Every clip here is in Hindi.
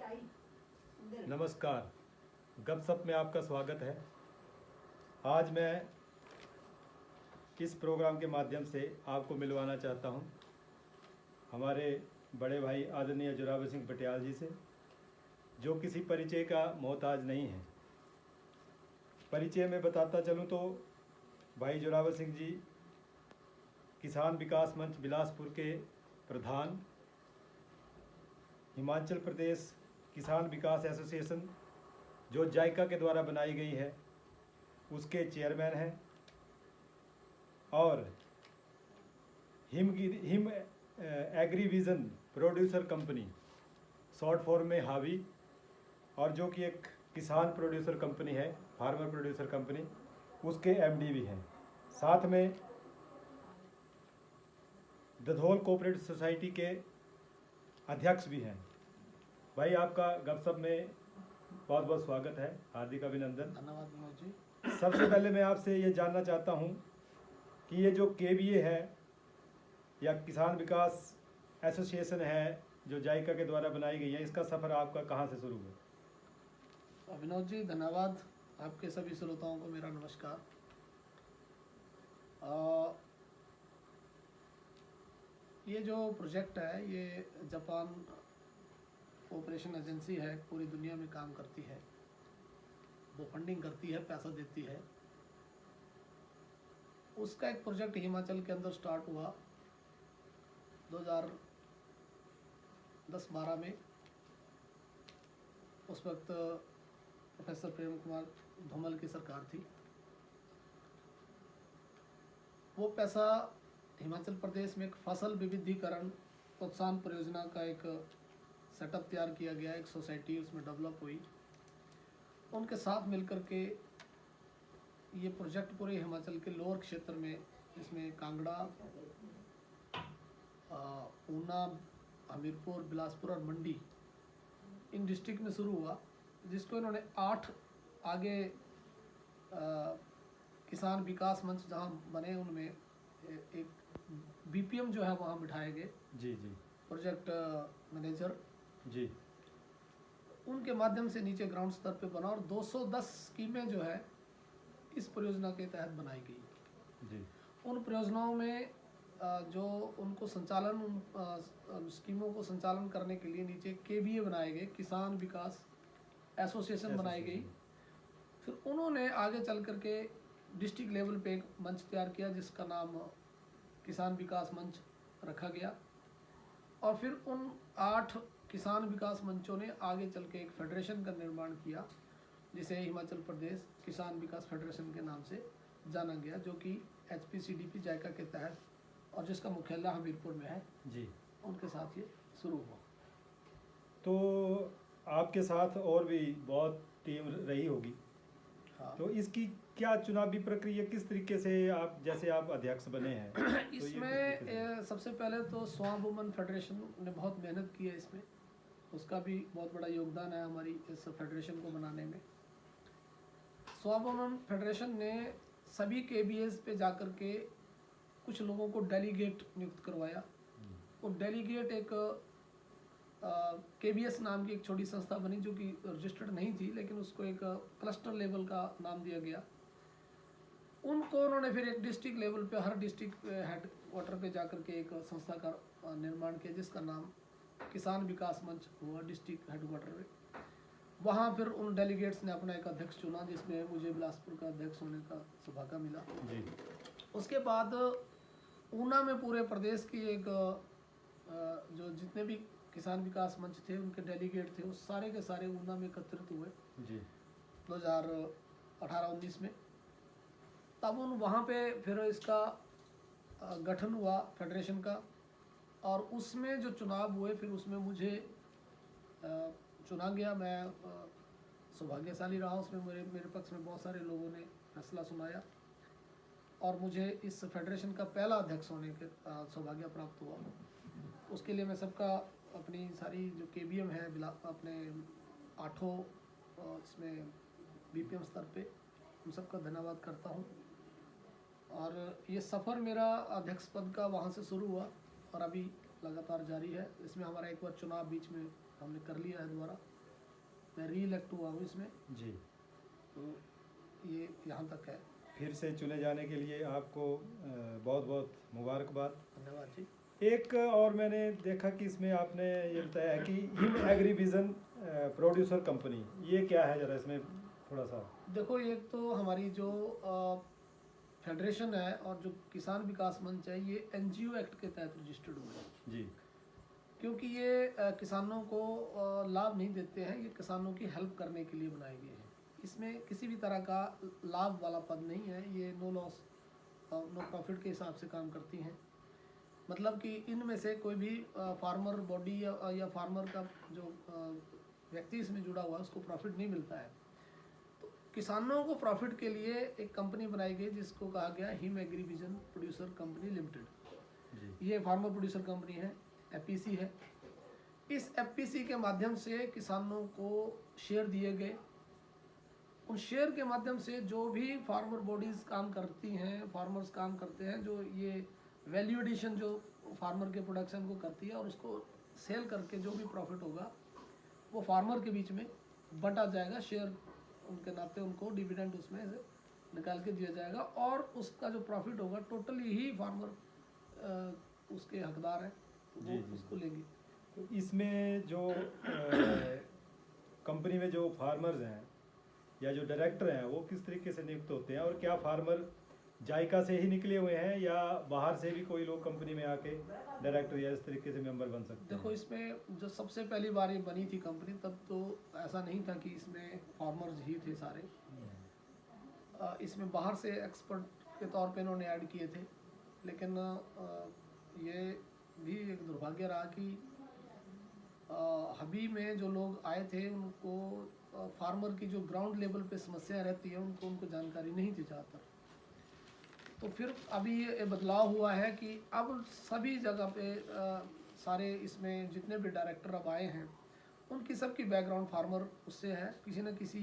नमस्कार, गपशप में आपका स्वागत है। आज मैं इस प्रोग्राम के माध्यम से आपको मिलवाना चाहता हूं हमारे बड़े भाई आदरणीय जोरावर सिंह पटियाल जी से, जो किसी परिचय का मोहताज नहीं है। परिचय में बताता चलूं तो भाई जोरावर सिंह जी किसान विकास मंच बिलासपुर के प्रधान, हिमाचल प्रदेश किसान विकास एसोसिएशन जो जायका के द्वारा बनाई गई है उसके चेयरमैन हैं, और him Agrivision producer company short form में हावी, और जो कि एक किसान प्रोड्यूसर कंपनी है, फार्मर प्रोड्यूसर कंपनी, उसके एमडी भी हैं। साथ में दधोल कोऑपरेटिव सोसाइटी के अध्यक्ष भी हैं। भाई आपका गपशप में बहुत बहुत स्वागत है, हार्दिक अभिनंदन। धन्यवाद विनोद जी। सबसे पहले मैं आपसे ये जानना चाहता हूँ कि ये जो केवीए है या किसान विकास एसोसिएशन है जो जायका के द्वारा बनाई गई है, इसका सफ़र आपका कहाँ से शुरू हुआ? विनोद जी धन्यवाद। आपके सभी श्रोताओं को मेरा नमस्कार। ये जो प्रोजेक्ट है ये जापान कोऑपरेशन एजेंसी है, पूरी दुनिया में काम करती है, वो फंडिंग करती है, पैसा देती है। उसका एक प्रोजेक्ट हिमाचल के अंदर स्टार्ट हुआ 2010-12 में। उस वक्त प्रोफेसर प्रेम कुमार धूमल की सरकार थी। वो पैसा हिमाचल प्रदेश में एक फसल विविधीकरण प्रोत्साहन परियोजना का एक सेटअप तैयार किया गया, एक सोसाइटी उसमें डेवलप हुई। उनके साथ मिलकर के ये प्रोजेक्ट पूरे हिमाचल के लोअर क्षेत्र में, जिसमें कांगड़ा, ऊना, हमीरपुर, बिलासपुर और मंडी, इन डिस्ट्रिक्ट में शुरू हुआ, जिसको इन्होंने 8 आगे किसान विकास मंच जहाँ बने उनमें एक बीपीएम जो है वहाँ बिठाए गए। जी जी। प्रोजेक्ट मैनेजर जी। उनके माध्यम से नीचे ग्राउंड स्तर पे बना, और 210 स्कीमें जो है इस परियोजना के तहत बनाई गई। जी। उन परियोजनाओं में जो उनको संचालन, स्कीमों को संचालन करने के लिए नीचे केबीए बनाए गए, किसान विकास एसोसिएशन बनाई गई। फिर उन्होंने आगे चल करके डिस्ट्रिक्ट लेवल पे एक मंच तैयार किया जिसका नाम किसान विकास मंच रखा गया। और फिर उन 8 किसान विकास मंचों ने आगे चल के एक फेडरेशन का निर्माण किया, जिसे हिमाचल प्रदेश किसान विकास फेडरेशन के नाम से जाना गया, जो कि HPCDP जायका के तहत, और जिसका मुख्यालय हमीरपुर में है। जी। उनके साथ ये शुरू हुआ। तो आपके साथ और भी बहुत टीम रही होगी। हाँ। तो इसकी क्या चुनावी प्रक्रिया किस तरीके से, आप जैसे आप अध्यक्ष बने हैं तो इसमें सबसे पहले तो स्वाम वुमन फेडरेशन ने बहुत मेहनत की है इसमें, उसका भी बहुत बड़ा योगदान है हमारी इस फेडरेशन को बनाने में। स्वाम वुमन फेडरेशन ने सभी केबीएस पे जाकर के कुछ लोगों को डेलीगेट नियुक्त करवाया। वो डेलीगेट एक केबीएस नाम की एक छोटी संस्था बनी, जो कि रजिस्टर्ड नहीं थी, लेकिन उसको एक क्लस्टर लेवल का नाम दिया गया। उनको उन्होंने फिर एक डिस्ट्रिक्ट लेवल पे, हर डिस्ट्रिक्ट हेड क्वार्टर पे जाकर के एक संस्था का निर्माण किया, जिसका नाम किसान विकास मंच हुआ डिस्ट्रिक्ट हेड क्वार्टर पे। वहाँ फिर उन डेलीगेट्स ने अपना एक अध्यक्ष चुना, जिसमें मुझे बिलासपुर का अध्यक्ष होने का सौभाग्य मिला। जी। उसके बाद ऊना में पूरे प्रदेश की एक जो जितने भी किसान विकास मंच थे उनके डेलीगेट थे, वो सारे के सारे ऊना में एकत्रित हुए जी। 2018-19 में। तब उन वहाँ पे फिर इसका गठन हुआ फेडरेशन का, और उसमें जो चुनाव हुए फिर उसमें मुझे चुना गया। मैं सौभाग्यशाली रहा, उसमें मेरे पक्ष में बहुत सारे लोगों ने फैसला सुनाया, और मुझे इस फेडरेशन का पहला अध्यक्ष होने के सौभाग्य प्राप्त हुआ। उसके लिए मैं सबका, अपनी सारी जो केबीएम है अपने 8 इसमें बीपीएम स्तर पे, उन सबका धन्यवाद करता हूँ। और ये सफ़र मेरा अध्यक्ष पद का वहाँ से शुरू हुआ और अभी लगातार जारी है। इसमें हमारा एक बार चुनाव बीच में हमने कर लिया है दोबारा, मैं री इलेक्ट हुआ हूँ इसमें, जी। तो ये यहाँ तक है। फिर से चुने जाने के लिए आपको बहुत बहुत मुबारकबाद। धन्यवाद जी। एक और मैंने देखा कि इसमें आपने ये बताया है कि हिम एग्रीविजन प्रोड्यूसर कंपनी, ये क्या है, ज़रा इसमें थोड़ा सा। देखो, एक तो हमारी जो फेडरेशन है और जो किसान विकास मंच है, ये एनजीओ एक्ट के तहत रजिस्टर्ड हुए हैं जी। क्योंकि ये किसानों को लाभ नहीं देते हैं, ये किसानों की हेल्प करने के लिए बनाए गए हैं। इसमें किसी भी तरह का लाभ वाला पद नहीं है, ये नो लॉस नो प्रॉफिट के हिसाब से काम करती हैं। मतलब कि इनमें से कोई भी फार्मर बॉडी या फार्मर का जो व्यक्ति इसमें जुड़ा हुआ है उसको प्रॉफिट नहीं मिलता है। तो किसानों को प्रॉफिट के लिए एक कंपनी बनाई गई जिसको कहा गया Him Agrivision producer company limited. जी। ये फार्मर प्रोड्यूसर कंपनी है, एफपीसी है। इस एफपीसी के माध्यम से किसानों को शेयर दिए गए। उन शेयर के माध्यम से जो भी फार्मर बॉडीज काम करती हैं, फार्मर्स काम करते हैं, जो ये वैल्यू एडिशन जो फार्मर के प्रोडक्शन को करती है और उसको सेल करके जो भी प्रॉफिट होगा वो फार्मर के बीच में बंटा जाएगा। शेयर उनके नाते उनको डिविडेंड उसमें से निकाल के दिया जाएगा और उसका जो प्रॉफिट होगा टोटली ही फार्मर उसके हकदार हैं, वो जी, जी। उसको लेंगे। तो इसमें जो कंपनी में जो फार्मर्स हैं या जो डायरेक्टर हैं वो किस तरीके से नियुक्त होते हैं, और क्या फार्मर जायका से ही निकले हुए हैं या बाहर से भी कोई लोग कंपनी में आके डायरेक्टर या इस तरीके से मेंबर बन सकते हैं? देखो, इसमें जो सबसे पहली बार ये बनी थी कंपनी, तब तो ऐसा नहीं था कि इसमें फार्मर्स ही थे सारे। इसमें बाहर से एक्सपर्ट के तौर पे इन्होंने ऐड किए थे, लेकिन ये भी एक दुर्भाग्य रहा कि हबी में जो लोग आए थे उनको फार्मर की जो ग्राउंड लेवल पे समस्याएं रहती है उनको जानकारी नहीं थी ज़्यादातर। तो फिर अभी ये बदलाव हुआ है कि अब सभी जगह पे सारे इसमें जितने भी डायरेक्टर अब आए हैं उनकी सबकी बैकग्राउंड फार्मर उससे है, किसी न किसी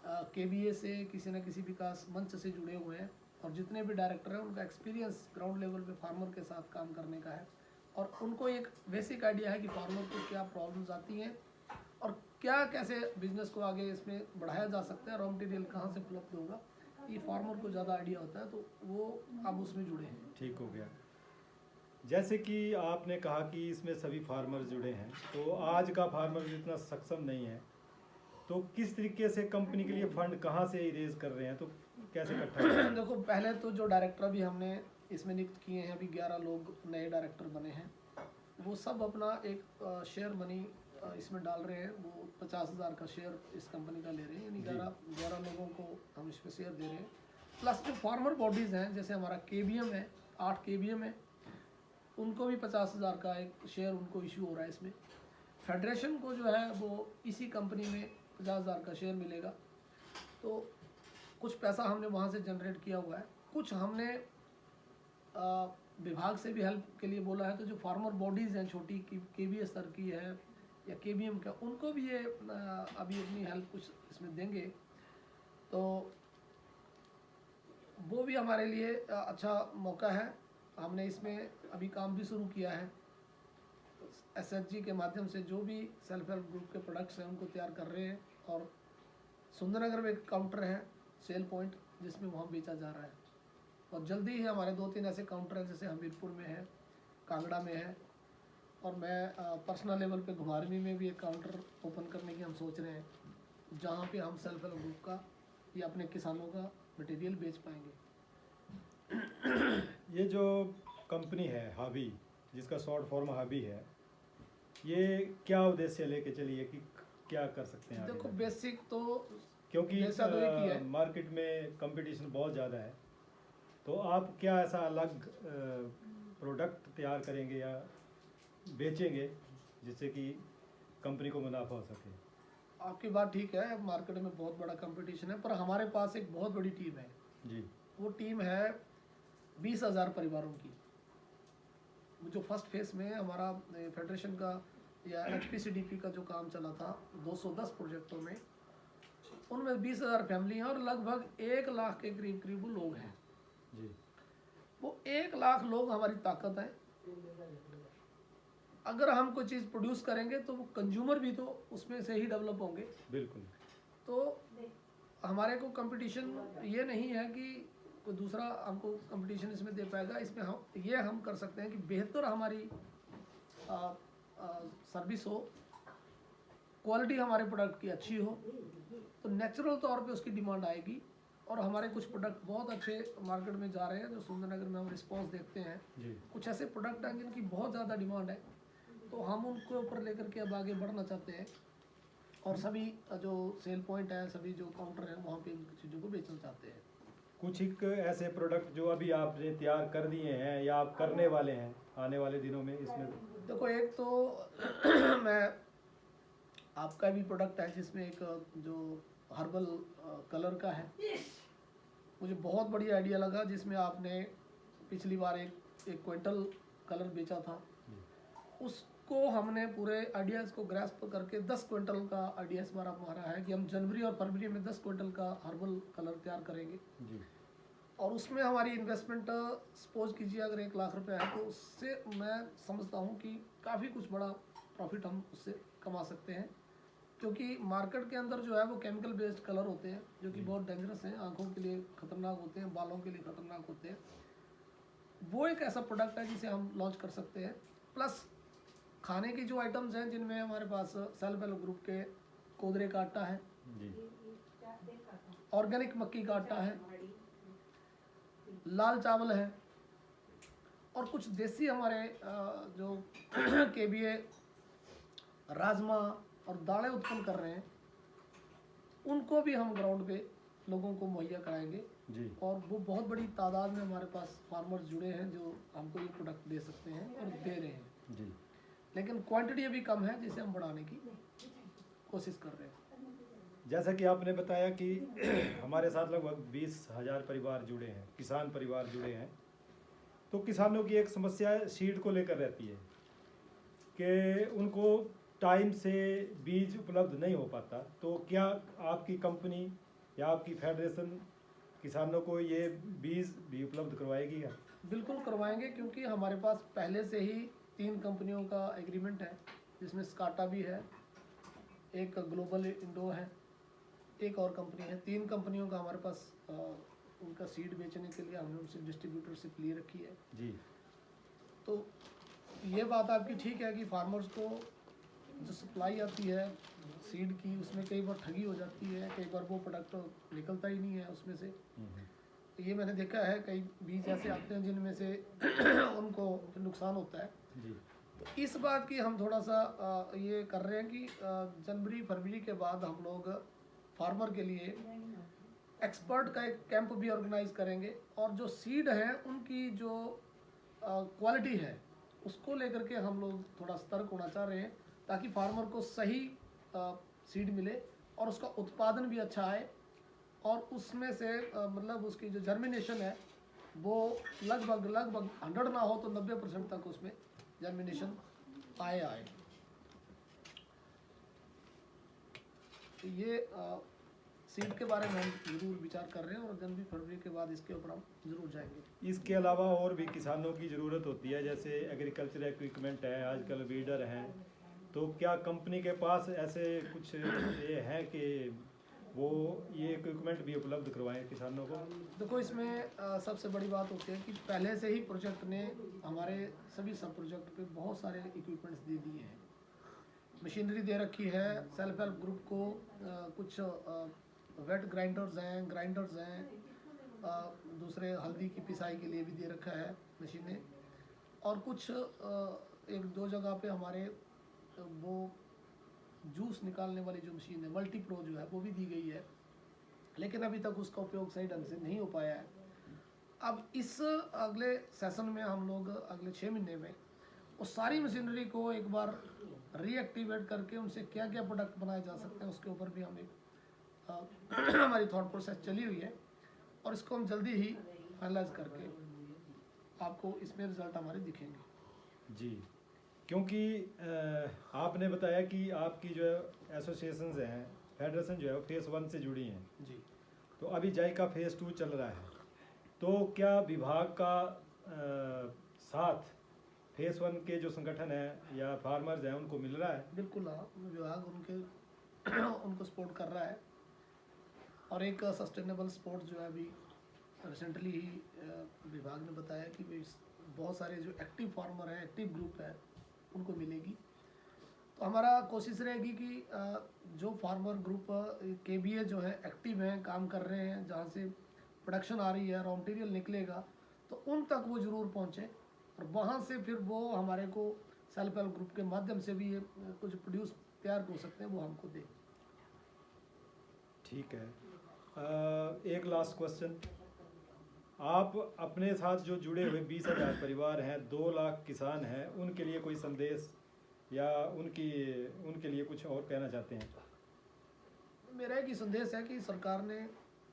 केबीए से, किसी न किसी विकास मंच से जुड़े हुए हैं। और जितने भी डायरेक्टर हैं उनका एक्सपीरियंस ग्राउंड लेवल पे फार्मर के साथ काम करने का है और उनको एक बेसिक आइडिया है कि फार्मर को क्या प्रॉब्लम्स आती हैं और क्या कैसे बिजनेस को आगे इसमें बढ़ाया जा सकता है, रॉ मटेरियल कहाँ से उपलब्ध होगा, ये फार्मर को ज़्यादा आइडिया होता है, तो वो अब उसमें जुड़े हैं। ठीक हो गया। जैसे कि आपने कहा कि इसमें सभी फार्मर जुड़े हैं, तो आज का फार्मर जितना सक्षम नहीं है, तो किस तरीके से कंपनी के लिए फंड कहाँ से रेज कर रहे हैं, तो कैसे इकट्ठा कर रहे हैं? देखो, पहले तो जो डायरेक्टर भी हमने इसमें नियुक्त किए हैं, अभी 11 लोग नए डायरेक्टर बने हैं, वो सब अपना एक शेयर मनी इसमें डाल रहे हैं। वो 50,000 का शेयर इस कंपनी का ले रहे हैं, यानी 11 लोगों को हम इस पर शेयर दे रहे हैं। प्लस जो फार्मर बॉडीज़ हैं, जैसे हमारा केबीएम है, 8 केबीएम है, उनको भी 50,000 का एक शेयर उनको इशू हो रहा है इसमें। फेडरेशन को जो है वो इसी कंपनी में 50,000 का शेयर मिलेगा। तो कुछ पैसा हमने वहाँ से जनरेट किया हुआ है, कुछ हमने विभाग से भी हेल्प के लिए बोला है। तो जो फार्मर बॉडीज़ हैं छोटी की केबीए स्तर की है या केबीएम का, उनको भी ये अभी अपनी हेल्प कुछ इसमें देंगे, तो वो भी हमारे लिए अच्छा मौका है। हमने इसमें अभी काम भी शुरू किया है, एसएचजी के माध्यम से जो भी सेल्फ हेल्प ग्रुप के प्रोडक्ट्स हैं उनको तैयार कर रहे हैं। और सुंदरनगर में एक काउंटर है, सेल पॉइंट, जिसमें वहाँ बेचा जा रहा है। और जल्दी ही हमारे 2-3 ऐसे काउंटर हैं, जैसे हमीरपुर में है, कांगड़ा में है, और मैं पर्सनल लेवल पे घुमारवी में भी एक काउंटर ओपन करने की हम सोच रहे हैं, जहाँ पे हम सेल्फ हेल्प ग्रुप का या अपने किसानों का मटेरियल बेच पाएंगे। ये जो कंपनी है हाबी, जिसका शॉर्ट फॉर्म हाबी है, ये क्या उद्देश्य लेके चलिए कि क्या कर सकते हैं आगे देखो, जाके? बेसिक तो क्योंकि जैसा तो एक ही है। मार्केट में कंपटीशन बहुत ज़्यादा है, तो आप क्या ऐसा अलग प्रोडक्ट तैयार करेंगे या बेचेंगे जिससे कि कंपनी को मुनाफा हो सके? आपकी बात ठीक है, मार्केट में बहुत बड़ा कंपटीशन है, पर हमारे पास एक बहुत बड़ी टीम है। जी। वो टीम है 20,000 परिवारों की। जो फर्स्ट फेज में हमारा फेडरेशन का या एचपीसीडीपी का जो काम चला था 210 प्रोजेक्टों में, उनमें 20,000 फैमिली हैं और लगभग 1 लाख के करीब करीब वो लोग हैं। जी। वो 1 लाख लोग हमारी ताकत है। अगर हम कोई चीज़ प्रोड्यूस करेंगे तो वो कंज्यूमर भी तो उसमें से ही डेवलप होंगे। बिल्कुल। तो हमारे को कंपटीशन ये नहीं है कि कोई दूसरा हमको कंपटीशन इसमें दे पाएगा। इसमें हम कर सकते हैं कि बेहतर हमारी सर्विस हो, क्वालिटी हमारे प्रोडक्ट की अच्छी हो, तो नेचुरल तौर पे उसकी डिमांड आएगी। और हमारे कुछ प्रोडक्ट बहुत अच्छे मार्केट में जा रहे हैं, जो सुंदरनगर में हम रिस्पॉन्स देखते हैं। जी। कुछ ऐसे प्रोडक्ट हैं जिनकी बहुत ज़्यादा डिमांड है, तो हम उनको ऊपर लेकर के अब आगे बढ़ना चाहते हैं और सभी जो सेल पॉइंट है, सभी जो काउंटर हैं, वहाँ पे इन चीज़ों को बेचना चाहते हैं। कुछ एक ऐसे प्रोडक्ट जो अभी आपने तैयार कर दिए हैं या आप करने वाले हैं आने वाले दिनों में इसमें? देखो, एक तो मैं आपका भी प्रोडक्ट है जिसमें एक जो हर्बल कलर का है, मुझे बहुत बढ़िया आइडिया लगा, जिसमें आपने पिछली बार एक क्विंटल कलर बेचा था। उसको हमने पूरे आइडियाज़ को ग्रैस्प करके 10 क्विंटल का आइडिया इस बार हमारा है कि हम जनवरी और फरवरी में 10 क्विंटल का हर्बल कलर तैयार करेंगे। जी। और उसमें हमारी इन्वेस्टमेंट सपोज कीजिए अगर 1 लाख रुपए है, तो उससे मैं समझता हूँ कि काफ़ी कुछ बड़ा प्रॉफिट हम उससे कमा सकते हैं। क्योंकि मार्केट के अंदर जो है वो केमिकल बेस्ड कलर होते हैं, जो कि बहुत डेंजरस हैं, आंखों के लिए खतरनाक होते हैं, बालों के लिए खतरनाक होते हैं। वो एक ऐसा प्रोडक्ट है जिसे हम लॉन्च कर सकते हैं। प्लस खाने की जो आइटम्स हैं, जिनमें हमारे पास सेल्फ हेल्प ग्रुप के कोदरे का आटा है, जी। ऑर्गेनिक मक्की का आटा है, लाल चावल है, और कुछ देसी हमारे जो केबीए राजमा और दालें उत्पन्न कर रहे हैं, उनको भी हम ग्राउंड पे लोगों को मुहैया कराएंगे। जी। और वो बहुत बड़ी तादाद में हमारे पास फार्मर्स जुड़े हैं जो हमको ये प्रोडक्ट दे सकते हैं और दे रहे हैं। जी। लेकिन क्वांटिटी अभी कम है, जिसे हम बढ़ाने की कोशिश कर रहे हैं। जैसा कि आपने बताया कि हमारे साथ लगभग 20,000 परिवार जुड़े हैं, किसान परिवार जुड़े हैं। तो किसानों की एक समस्या सीड को लेकर रहती है कि उनको टाइम से बीज उपलब्ध नहीं हो पाता। तो क्या आपकी कंपनी या आपकी फेडरेशन किसानों को ये बीज भी उपलब्ध करवाएगी क्या? बिल्कुल करवाएंगे, क्योंकि हमारे पास पहले से ही 3 कंपनियों का एग्रीमेंट है, जिसमें स्काटा भी है, एक ग्लोबल इंडो है, एक और कंपनी है। 3 कंपनियों का हमारे पास उनका सीड बेचने के लिए हमने उनसे डिस्ट्रीब्यूटरशिप ले रखी है। जी। तो ये बात आपकी ठीक है कि फार्मर्स को जो सप्लाई आती है सीड की, उसमें कई बार ठगी हो जाती है, कई बार वो प्रोडक्ट निकलता ही नहीं है उसमें से। तो ये मैंने देखा है, कई बीज ऐसे आते हैं जिनमें से उनको नुकसान होता है। जी। तो इस बात की हम थोड़ा सा ये कर रहे हैं कि जनवरी फरवरी के बाद हम लोग फार्मर के लिए एक्सपर्ट का एक कैंप भी ऑर्गेनाइज करेंगे, और जो सीड है उनकी जो क्वालिटी है उसको लेकर के हम लोग थोड़ा सतर्क होना चाह रहे हैं, ताकि फार्मर को सही सीड मिले और उसका उत्पादन भी अच्छा आए, और उसमें से मतलब उसकी जो जर्मिनेशन है वो लगभग 100 ना हो तो 90% तक उसमें जर्मिनेशन आए। तो ये सीड के बारे में हम जरूर विचार कर रहे हैं, और जनवरी फरवरी के बाद इसके ऊपर हम जरूर जाएंगे। इसके अलावा और भी किसानों की ज़रूरत होती है, जैसे एग्रीकल्चर इक्विपमेंट है, आजकल वीडर हैं। तो क्या कंपनी के पास ऐसे कुछ ये है कि वो ये इक्विपमेंट भी उपलब्ध करवाएं किसानों को? देखो, इसमें सबसे बड़ी बात होती है कि पहले से ही प्रोजेक्ट ने हमारे सभी सब प्रोजेक्ट पे बहुत सारे इक्विपमेंट्स दे दिए हैं, मशीनरी दे रखी है। सेल्फ हेल्प ग्रुप को कुछ वेट ग्राइंडर्स हैं, दूसरे हल्दी की पिसाई के लिए भी दे रखा है मशीनें, और कुछ 1-2 जगह पे हमारे वो जूस निकालने वाली जो मशीन है मल्टी प्रो जो है वो भी दी गई है, लेकिन अभी तक उसका उपयोग सही ढंग से नहीं हो पाया है। अब इस अगले सेशन में हम लोग अगले 6 महीने में उस सारी मशीनरी को एक बार रीएक्टिवेट करके उनसे क्या क्या प्रोडक्ट बनाए जा सकते हैं, उसके ऊपर भी हम एक हमारी थॉट प्रोसेस चली हुई है, और इसको हम जल्दी ही फाइनलाइज करके आपको इसमें रिजल्ट हमारे दिखेंगे। जी। क्योंकि आपने बताया कि आपकी जो एसोसिएशंस हैं, फेडरेशन जो है वो फेज़ 1 से जुड़ी हैं जी। तो अभी जायका फेज़ 2 चल रहा है। तो क्या विभाग का साथ फेस 1 के जो संगठन है या फार्मर्स हैं उनको मिल रहा है? बिल्कुल हाँ, विभाग उनके उनको सपोर्ट कर रहा है। और एक सस्टेनेबल स्पोर्ट जो है अभी रिसेंटली ही विभाग ने बताया कि भाई बहुत सारे जो एक्टिव फार्मर हैं, एक्टिव ग्रुप है, उनको मिलेगी। तो हमारा कोशिश रहेगी कि जो फार्मर ग्रुप केबीए जो है एक्टिव हैं, काम कर रहे हैं, जहाँ से प्रोडक्शन आ रही है, रॉ मटेरियल निकलेगा, तो उन तक वो ज़रूर पहुँचे और वहाँ से फिर वो हमारे को सेल्फ हेल्प ग्रुप के माध्यम से भी ये कुछ प्रोड्यूस तैयार हो सकते हैं, वो हमको दें। ठीक है। एक लास्ट क्वेश्चन, आप अपने साथ जो जुड़े हुए 20,000 परिवार हैं, 2 लाख किसान हैं, उनके लिए कोई संदेश या उनके लिए कुछ और कहना चाहते हैं? मेरा एक ही संदेश है कि सरकार ने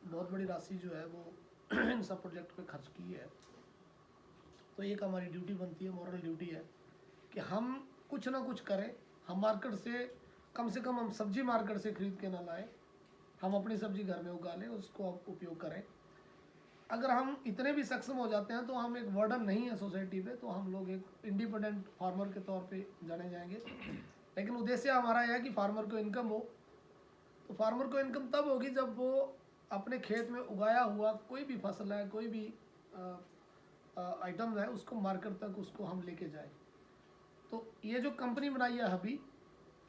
बहुत बड़ी राशि जो है वो इन सब प्रोजेक्ट पे खर्च की है। तो एक हमारी ड्यूटी बनती है, मॉरल ड्यूटी है कि हम कुछ ना कुछ करें। हम मार्केट से कम हम सब्जी मार्केट से खरीद के ना लाएं, हम अपनी सब्जी घर में उगा लें, उसको उपयोग करें। अगर हम इतने भी सक्षम हो जाते हैं तो हम एक वर्डन नहीं है सोसाइटी पे, तो हम लोग एक इंडिपेंडेंट फार्मर के तौर पे जाने जाएंगे। लेकिन उद्देश्य हमारा यह है कि फार्मर को इनकम हो। तो फार्मर को इनकम तब होगी जब वो अपने खेत में उगाया हुआ कोई भी फसल है, कोई भी आइटम है, उसको मार्केट तक उसको हम लेके जाए। तो ये जो कंपनी बनाई है अभी,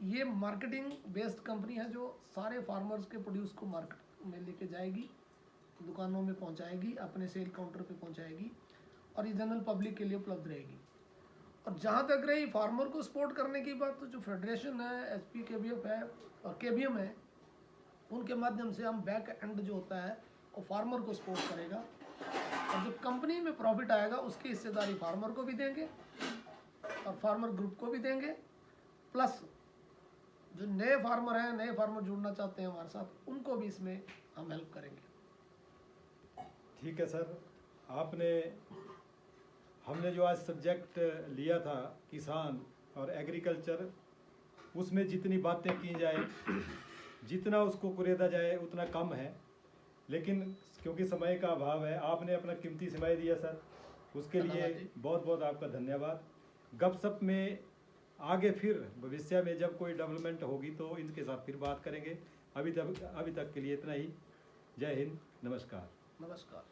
ये मार्केटिंग बेस्ड कंपनी है जो सारे फार्मर्स के प्रोड्यूस को मार्केट में लेके जाएगी, दुकानों में पहुंचाएगी, अपने सेल काउंटर पे पहुंचाएगी और ये जनरल पब्लिक के लिए उपलब्ध रहेगी। और जहाँ तक रही फार्मर को सपोर्ट करने की बात, तो जो फेडरेशन है, एचपी केबीएफ है और केबीएम है, उनके माध्यम से हम बैक एंड जो होता है वो फार्मर को सपोर्ट करेगा और जो कंपनी में प्रॉफिट आएगा उसकी हिस्सेदारी फार्मर को भी देंगे और फार्मर ग्रुप को भी देंगे। प्लस जो नए फार्मर हैं, नए फार्मर जुड़ना चाहते हैं हमारे साथ, उनको भी इसमें हम हेल्प करेंगे। ठीक है सर, हमने जो आज सब्जेक्ट लिया था किसान और एग्रीकल्चर, उसमें जितनी बातें की जाए, जितना उसको कुरेदा जाए उतना कम है। लेकिन क्योंकि समय का अभाव है, आपने अपना कीमती समय दिया सर, उसके लिए बहुत बहुत आपका धन्यवाद। गपशप में आगे फिर भविष्य में जब कोई डेवलपमेंट होगी तो इनके साथ फिर बात करेंगे। अभी तक के लिए इतना ही। जय हिंद, नमस्कार। नमस्कार।